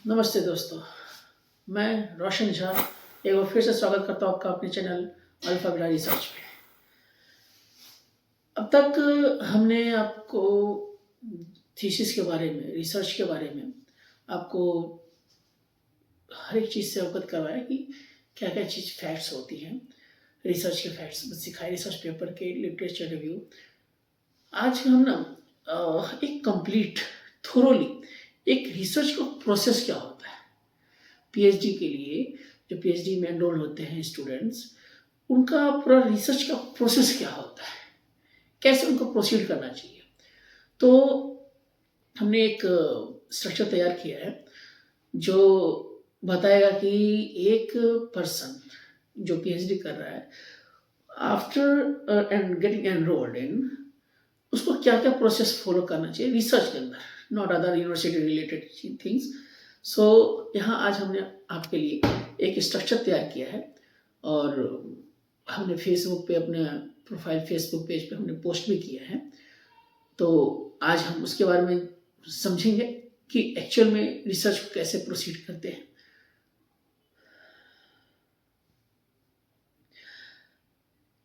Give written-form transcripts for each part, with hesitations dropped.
नमस्ते दोस्तों, मैं रोशन झा एक बार फिर से स्वागत करता हूँ आपका अपने चैनल अल्फा बीटा रिसर्च में। अब तक हमने आपको थीसिस के बारे में, रिसर्च के बारे में आपको हर एक चीज़ से अवगत करवाया कि क्या क्या चीज़ फैक्ट्स होती हैं, रिसर्च के फैक्ट्स सिखाए, रिसर्च पेपर के लिटरेचर रिव्यू। आज हम ना एक कंप्लीट थोरोली एक रिसर्च का प्रोसेस क्या होता है, पीएचडी के लिए जो पीएचडी में एनरोल होते हैं स्टूडेंट्स, उनका पूरा रिसर्च का प्रोसेस क्या होता है, कैसे उनको प्रोसीड करना चाहिए। तो हमने एक स्ट्रक्चर तैयार किया है जो बताएगा कि एक पर्सन जो पीएचडी कर रहा है after and getting enrolled in, उसको क्या क्या प्रोसेस फॉलो करना चाहिए रिसर्च के अंदर, not other university related things. So यहाँ आज हमने आपके लिए एक स्ट्रक्चर तैयार किया है और हमने फेसबुक पे अपने प्रोफाइल फेसबुक पेज पे हमने पोस्ट भी किया है। तो आज हम उसके बारे में समझेंगे कि एक्चुअल में रिसर्च को कैसे प्रोसीड करते हैं।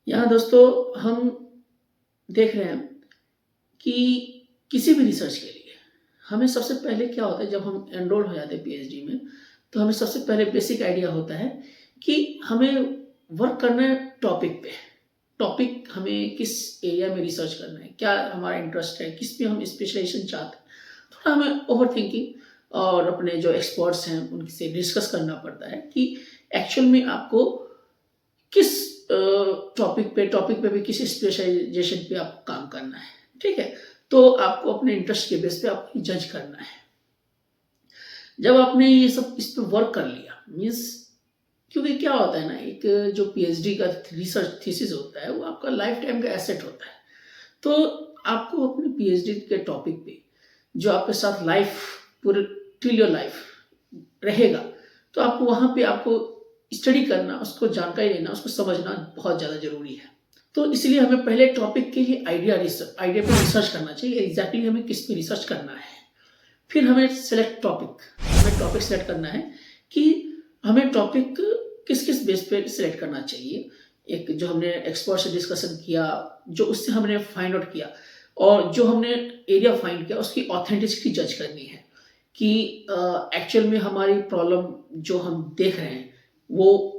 यहाँ दोस्तों हम देख रहे हैं कि किसी भी रिसर्च के लिए हमें सबसे पहले क्या होता है, जब हम एनरोल हो जाते हैं पीएचडी में, तो हमें सबसे पहले बेसिक आइडिया होता है कि हमें वर्क करना है टॉपिक पे। टॉपिक हमें किस एरिया में रिसर्च करना है, क्या हमारा इंटरेस्ट है, किस पे हम स्पेशलाइजेशन चाहते हैं। थोड़ा हमें ओवर थिंकिंग और अपने जो एक्सपर्ट्स हैं उनसे डिस्कस करना पड़ता है कि एक्चुअल में आपको किस टॉपिक पे भी किस स्पेशलाइजेशन पे आपको काम करना है। ठीक है, तो आपको अपने इंटरेस्ट के बेस पे आपको जज करना है। जब आपने ये सब इस पे वर्क कर लिया, मीन्स क्योंकि क्या होता है ना, एक जो पीएचडी का रिसर्च थीसिस होता है वो आपका लाइफ टाइम का एसेट होता है। तो आपको अपने पीएचडी के टॉपिक पे जो आपके साथ लाइफ पूरे टिल योर लाइफ रहेगा, तो आपको वहाँ पे आपको स्टडी करना, उसको जानकारी लेना, उसको समझना बहुत ज़्यादा जरूरी है। तो इसलिए हमें पहले टॉपिक के लिए आइडिया पे रिसर्च करना चाहिए, एग्जैक्टली हमें किस पे रिसर्च करना है। फिर हमें हमें टॉपिक सेलेक्ट करना है कि हमें टॉपिक किस किस बेस पे सिलेक्ट करना चाहिए। एक जो हमने एक्सपर्ट से डिस्कशन किया, जो उससे हमने फाइंड आउट किया, और जो हमने एरिया फाइंड किया उसकी ऑथेंटिसिटी जज करनी है कि एक्चुअल में हमारी प्रॉब्लम जो हम देख रहे हैं वो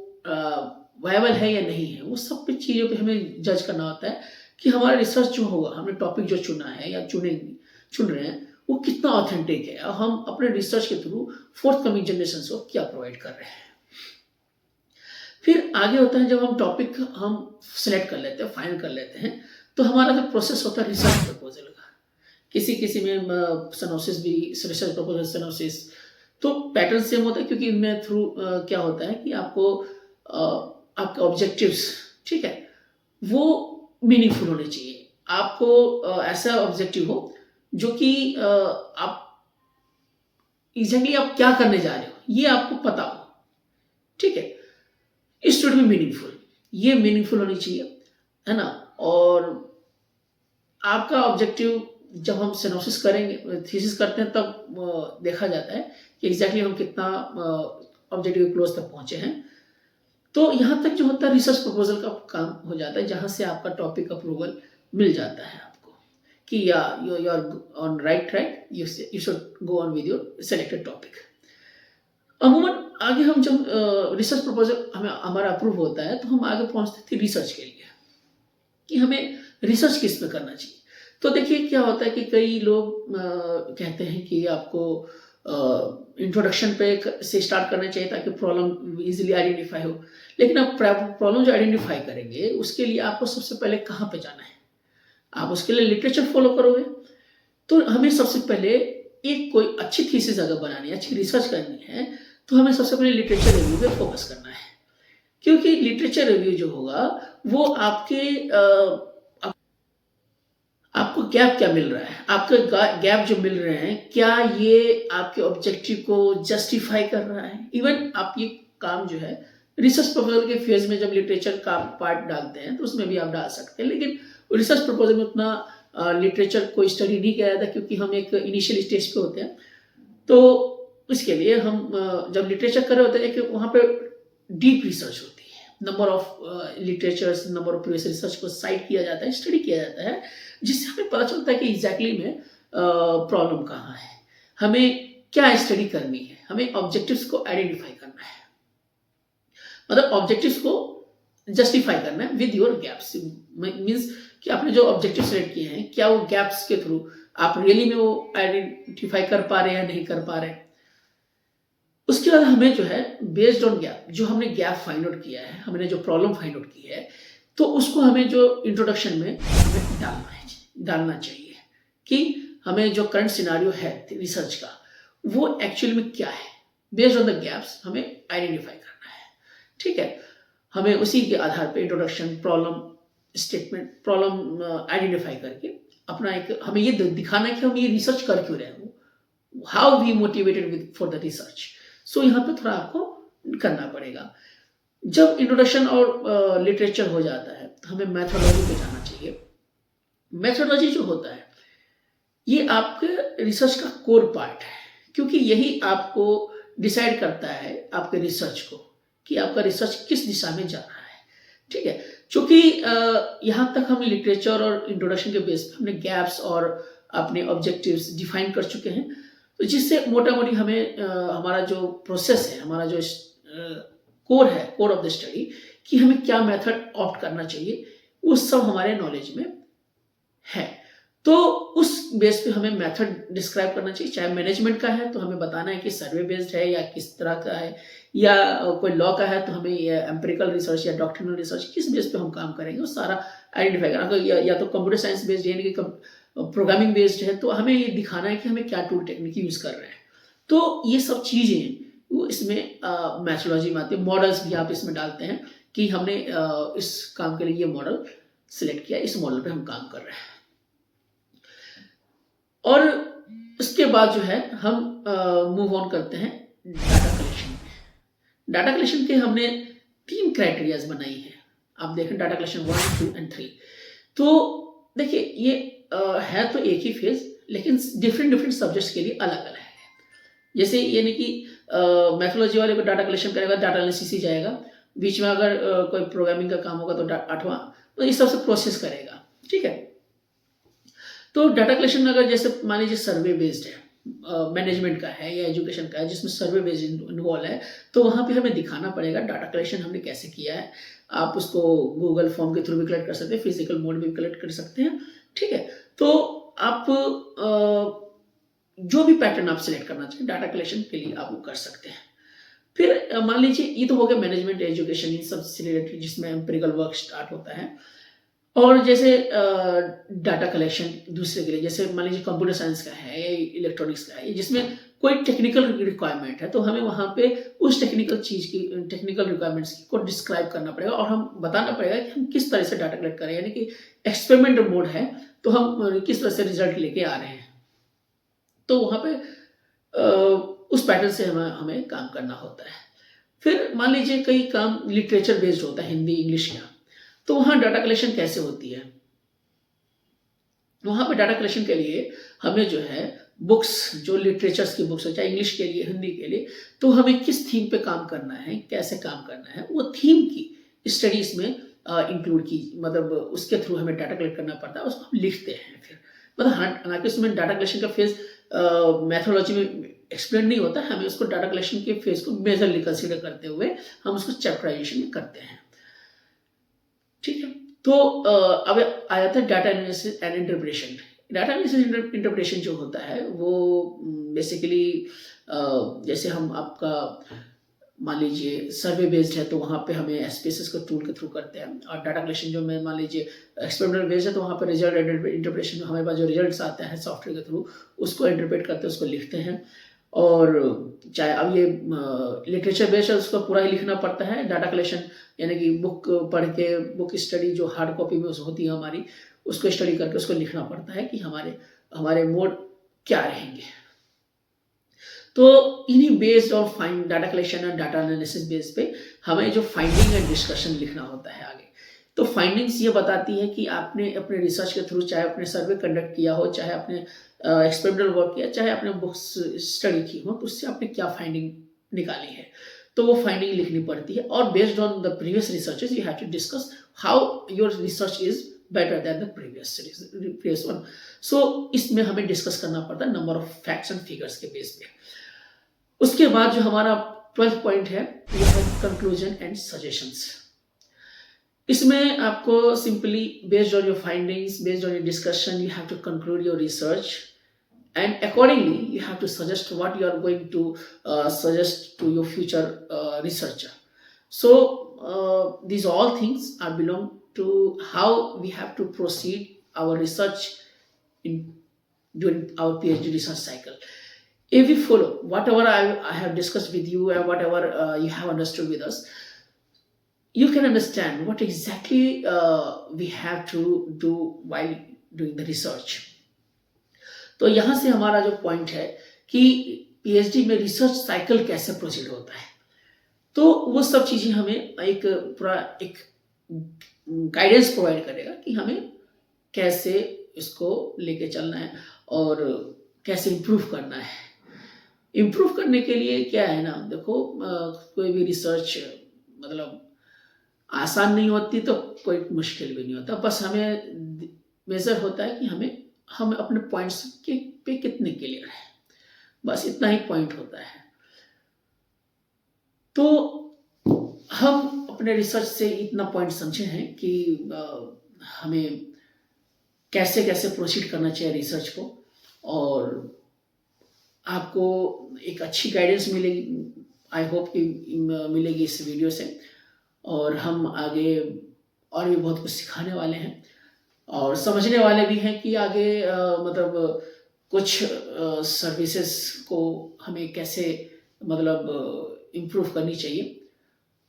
वायबल है या नहीं है। वो सब कुछ चीज़ों पे हमें जज करना होता है कि हमारा रिसर्च जो होगा, हमने टॉपिक जो चुना है या चुन रहे हैं, वो कितना ऑथेंटिक है और हम अपने रिसर्च के थ्रू फोर्थ कमिंग जनरेशन को क्या प्रोवाइड कर रहे हैं। फिर आगे होता है जब हम टॉपिक हम सिलेक्ट कर लेते हैं, फाइंड कर लेते हैं, तो हमारा जो प्रोसेस होता है रिसर्च प्रपोजल का, किसी में सिनॉप्सिस भी, रिसर्च प्रपोजल सिनॉप्सिस, तो पैटर्न सेम होता है क्योंकि इनमें थ्रू क्या होता है कि आपको आपके ऑब्जेक्टिव्स, ठीक है, वो मीनिंगफुल होने चाहिए। आपको ऐसा ऑब्जेक्टिव हो जो कि आप एग्जैक्टली आप क्या करने जा रहे हो ये आपको पता हो। ठीक है, इट शुड बी मीनिंगफुल, ये मीनिंगफुल होनी चाहिए, है ना। और आपका ऑब्जेक्टिव जब हम सिनॉप्सिस करेंगे, थीसिस करते हैं, तब देखा जाता है कि एग्जैक्टली हम कितना ऑब्जेक्टिव के क्लोज तक पहुंचे हैं। तो यहाँ तक जो होता है रिसर्च प्रपोजल का काम हो जाता है, जहाँ से आपका टॉपिक अप्रूवल मिल जाता है आपको कि या you are on right track, you should go on with your selected topic. अमूमन आगे हम जब रिसर्च प्रपोजल हमारा अप्रूव होता है, तो हम आगे पहुँचते थे रिसर्च के लिए कि हमें रिसर्च किस पे करना चाहिए। तो देखिए क्या होता है कि कई लोग कहते हैं कि आपको इंट्रोडक्शन पे से स्टार्ट करना चाहिए ताकि प्रॉब्लम इजीली आइडेंटिफाई हो। लेकिन आप प्रॉब्लम जो आइडेंटिफाई करेंगे उसके लिए आपको सबसे पहले कहाँ पे जाना है, आप उसके लिए लिटरेचर फॉलो करोगे। तो हमें सबसे पहले एक कोई अच्छी थीसिस अगर बनानी है, अच्छी रिसर्च करनी है, तो हमें सबसे पहले लिटरेचर रिव्यू पे फोकस करना है। क्योंकि लिटरेचर रिव्यू जो होगा वो आपको गैप क्या मिल रहा है, आपके गैप जो मिल रहे हैं, क्या ये आपके ऑब्जेक्टिव को जस्टिफाई कर रहा है। इवन आप ये काम जो है रिसर्च प्रपोजल के फेज में जब लिटरेचर का पार्ट डालते हैं तो उसमें भी आप डाल सकते हैं, लेकिन रिसर्च प्रपोजल में उतना लिटरेचर को स्टडी नहीं किया जाता क्योंकि हम एक इनिशियल स्टेज पे होते हैं। तो उसके लिए हम जब लिटरेचर कर रहे होते हैं कि वहाँ पे डीप रिसर्च होती है, number of literatures, number of previous research को साइट किया जाता है, स्टडी किया जाता है, जिससे हमें पता चलता है कि एग्जैक्टली में प्रॉब्लम कहाँ है, हमें क्या स्टडी करनी है, हमें ऑब्जेक्टिव्स को आइडेंटिफाई करना है, मतलब ऑब्जेक्टिव्स को जस्टिफाई करना है विद योर गैप्स। मीन्स कि आपने जो ऑब्जेक्टिव सेलेक्ट किए हैं, क्या वो गैप्स के थ्रू आप रियली में वो आइडेंटिफाई कर पा रहे हैं या नहीं कर पा रहे हैं। उसके बाद हमें जो है बेस्ड ऑन गैप, जो हमने गैप फाइंड आउट किया है, हमने जो प्रॉब्लम फाइंड आउट की है, तो उसको हमें जो इंट्रोडक्शन में हमें डालना चाहिए कि हमें जो करंट सिनारियो है रिसर्च का वो एक्चुअली में क्या है, बेस्ड ऑन द गैप्स हमें आइडेंटिफाई करना है। ठीक है, हमें उसी के आधार पे introduction, problem statement, problem identify करके अपना एक, हमें ये दिखाना है कि हम ये रिसर्च कर क्यों रहे हैं, how we motivated with for the research. So यहाँ पे थोड़ा आपको करना पड़ेगा। जब इंट्रोडक्शन और लिटरेचर हो जाता है तो हमें मैथोडोलॉजी पे जाना चाहिए। मैथोडोलॉजी जो होता है ये आपके रिसर्च का कोर पार्ट है, क्योंकि यही आपको डिसाइड करता है आपके रिसर्च को कि आपका रिसर्च किस दिशा में जा रहा है। ठीक है, चूंकि यहाँ तक हम लिटरेचर और इंट्रोडक्शन के बेस पे हमने गैप्स और अपने ऑब्जेक्टिव्स डिफाइन कर चुके हैं, तो जिससे मोटा मोटी हमें हमारा जो प्रोसेस है, हमारा जो कोर है, कोर ऑफ द स्टडी, कि हमें क्या मेथड ऑप्ट करना चाहिए, वो सब हमारे नॉलेज में है। तो उस बेस पे हमें मेथड डिस्क्राइब करना चाहिए। चाहे मैनेजमेंट का है तो हमें बताना है कि सर्वे बेस्ड है या किस तरह का है, या कोई लॉ का है तो हमें एम्पिरिकल रिसर्च या डॉक्ट्रिनल रिसर्च किस बेस पे हम काम करेंगे वो सारा आइडेंटिफाई करना। या तो कंप्यूटर साइंस बेस्ड यानी कि प्रोग्रामिंग बेस्ड है तो हमें ये दिखाना है कि हमें क्या टूल टेक्निक यूज़ कर रहे हैं। तो ये सब चीज़ें वो इसमें मैथोडोलॉजी में आती है। मॉडल्स भी आप इसमें डालते हैं कि हमने इस काम के लिए ये मॉडल सिलेक्ट किया, इस मॉडल पे हम काम कर रहे हैं। और उसके बाद जो है हम मूव ऑन करते हैं डाटा कलेक्शन में। डाटा कलेक्शन के हमने 3 क्राइटेरियाज बनाई है। आप देखें डाटा कलेक्शन 1, 2 एंड 3। तो देखिए ये है तो एक ही फेज, लेकिन डिफरेंट सब्जेक्ट्स के लिए अलग अलग है। जैसे ये नहीं कि मैथोलॉजी वाले को डाटा कलेक्शन करेगा, डाटा एनालिसिस ही जाएगा, बीच में अगर कोई प्रोग्रामिंग का काम होगा तो 8वां, तो इस सबसे प्रोसेस करेगा। ठीक है, तो डाटा कलेक्शन अगर जैसे मान लीजिए सर्वे बेस्ड है, मैनेजमेंट का है या एजुकेशन का है जिसमें सर्वे बेस्ड इन्वॉल्व है, तो वहाँ पे हमें दिखाना पड़ेगा डाटा कलेक्शन हमने कैसे किया है। आप उसको गूगल फॉर्म के थ्रू भी कलेक्ट कर सकते हैं, फिजिकल मोड में भी कलेक्ट कर सकते हैं। ठीक है, तो आप जो भी पैटर्न आप सिलेक्ट करना चाहिए डाटा कलेक्शन के लिए आप वो कर सकते हैं। फिर मान लीजिए ये तो हो गया मैनेजमेंट, एजुकेशन, इन सब से रिलेटेड जिसमें एम्पिरिकल वर्क स्टार्ट होता है। और जैसे डाटा कलेक्शन दूसरे के लिए, जैसे मान लीजिए कंप्यूटर साइंस का है या इलेक्ट्रॉनिक्स का है, जिसमें कोई टेक्निकल रिक्वायरमेंट है, तो हमें वहाँ पे उस टेक्निकल चीज़ की, टेक्निकल रिक्वायरमेंट्स को डिस्क्राइब करना पड़ेगा और हम बताना पड़ेगा कि हम किस तरह से डाटा कलेक्ट करें, यानी कि एक्सपेरिमेंट मोड है तो हम किस तरह से रिजल्ट लेके आ रहे हैं। तो वहाँ पे उस पैटर्न से हमें काम करना होता है। फिर मान लीजिए कई काम लिटरेचर बेस्ड होता है, हिंदी इंग्लिश का, तो वहाँ डाटा कलेक्शन कैसे होती है। वहाँ पे डाटा कलेक्शन के लिए हमें जो है बुक्स, जो लिटरेचर्स की बुक्स है, चाहे इंग्लिश के लिए, हिंदी के लिए, तो हमें किस थीम पे काम करना है, कैसे काम करना है, वो थीम की स्टडीज में इंक्लूड की, मतलब उसके थ्रू हमें डाटा कलेक्ट करना पड़ता है, उसको हम लिखते हैं। फिर मतलब हालांकि उसमें डाटा कलेक्शन का फेज मैथोलॉजी में एक्सप्लेन नहीं होता, हमें उसको डाटा कलेक्शन के फेज को मेजरली कंसिडर करते हुए हम उसको चैप्टराइजेशन करते हैं। ठीक है, तो अब आया था data analysis and interpretation. Data analysis interpretation जो होता है वो बेसिकली जैसे हम आपका मान लीजिए सर्वे बेस्ड है तो वहाँ पे हमें एसपीएसएस को टूल के थ्रू करते हैं, और डाटा कलेक्शन जो मैं मान लीजिए एक्सपेरिमेंटल बेस्ड है तो वहाँ पे रिजल्ट इंटरप्रिटेशन, हमारे पास जो रिजल्ट्स आते हैं सॉफ्टवेयर के थ्रू उसको इंटरप्रेट करते हैं, उसको लिखते हैं। और चाहे अब ये लिटरेचर बेस्ड है उसको पूरा ही लिखना पड़ता है। डाटा कलेक्शन यानी कि बुक पढ़ के, बुक स्टडी जो हार्ड कॉपी में होती है हमारी, उसको स्टडी करके उसको लिखना पड़ता है कि हमारे मोड क्या रहेंगे। तो इन्हीं based on find data collection और डाटा एनालिसिस बेस पे हमें जो फाइंडिंग एंड डिस्कशन लिखना होता है आगे। तो फाइंडिंग्स ये बताती है कि आपने अपने रिसर्च के थ्रू, चाहे आपने सर्वे कंडक्ट किया हो, चाहे आपने एक्सपेरिमेंटल वर्क किया, चाहे आपने बुक्स स्टडी की हो, तो उससे आपने क्या फाइंडिंग निकाली है, तो वो फाइंडिंग लिखनी पड़ती है। और based on the previous researches you have to discuss how your research is better than the previous one. So इसमें हमें डिस्कस करना पड़ता है number of facts and figures के बेस पे। उसके बाद जो हमारा 12th पॉइंट है ये है कंक्लूजन एंड सजेशंस। इसमें आपको simply based on your findings, based on your discussion, you have to conclude your research and accordingly you have to suggest what you are going to suggest to your future researcher. So these all things are belong to how we have to proceed our research in during our PhD research cycle. If we follow whatever I have discussed with you and whatever you have understood with us, you can understand what exactly we have to do while doing the research. तो यहाँ से हमारा जो point है कि PhD में research cycle कैसे proceed होता है, तो वो सब चीज़ें हमें एक पूरा एक गाइडेंस प्रोवाइड करेगा कि हमें कैसे इसको लेके चलना है और कैसे इम्प्रूव करना है। इम्प्रूव करने के लिए क्या है ना, देखो कोई भी रिसर्च मतलब आसान नहीं होती तो कोई मुश्किल भी नहीं होता, बस हमें मेजर होता है कि हम अपने पॉइंट्स पे कितने क्लियर है, बस इतना ही पॉइंट होता है। तो हम अपने रिसर्च से इतना पॉइंट समझे हैं कि हमें कैसे कैसे प्रोसीड करना चाहिए रिसर्च को, और आपको एक अच्छी गाइडेंस मिलेगी, आई होप कि मिलेगी इस वीडियो से। और हम आगे और भी बहुत कुछ सिखाने वाले हैं और समझने वाले भी हैं कि आगे मतलब कुछ सर्विसेज को हमें कैसे मतलब इम्प्रूव करनी चाहिए,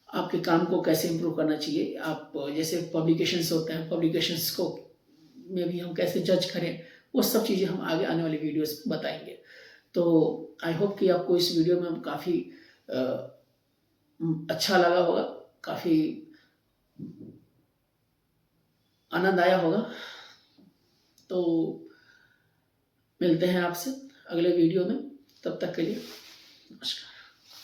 आपके काम को कैसे इम्प्रूव करना चाहिए। आप जैसे पब्लिकेशंस होते हैं, पब्लिकेशंस को में भी हम कैसे जज करें, वो सब चीज़ें हम आगे आने वाली वीडियोस में बताएंगे। तो आई होप कि आपको इस वीडियो में काफ़ी अच्छा लगा होगा, काफ़ी आनंद आया होगा। तो मिलते हैं आपसे अगले वीडियो में, तब तक के लिए नमस्कार।